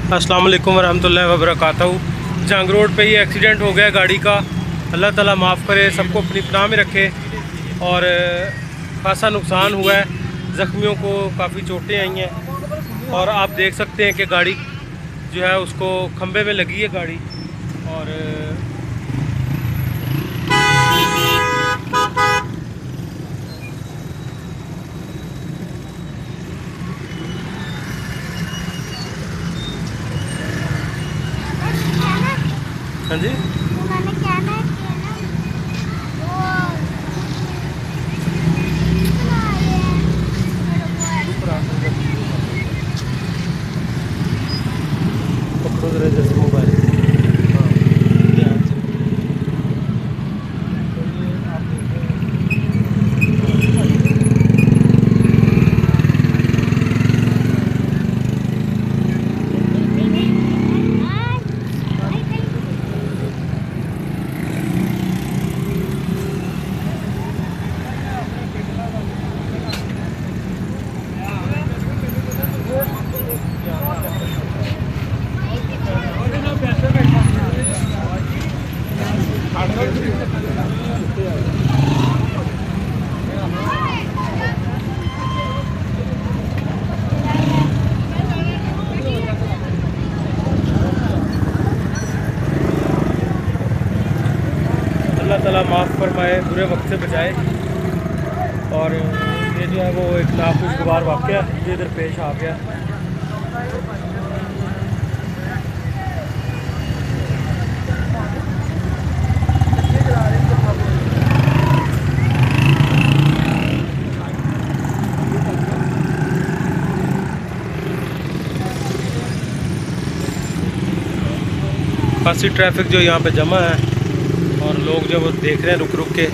अस्सलाम वालेकुम वरहमतुल्लाहि वबरकातुहू। जंग रोड पे ये एक्सीडेंट हो गया गाड़ी का। अल्लाह ताला माफ़ करे, सबको अपनी पनाह में रखे। और खासा नुकसान हुआ है, ज़ख्मियों को काफ़ी चोटें आई हैं। और आप देख सकते हैं कि गाड़ी जो है उसको खंबे में लगी है गाड़ी। और हाँ जी, उन्होंने कहना है कि ना वो मोबाइल अल्लाह ताला माफ़ फरमाए, बुरे वक्त से बचाए। और ये जो है वो एक नाखुशगवार वाक़या जो इधर पेश आ गया। खासी ट्रैफिक जो यहाँ पे जमा है और लोग जो वो देख रहे हैं रुक रुक के।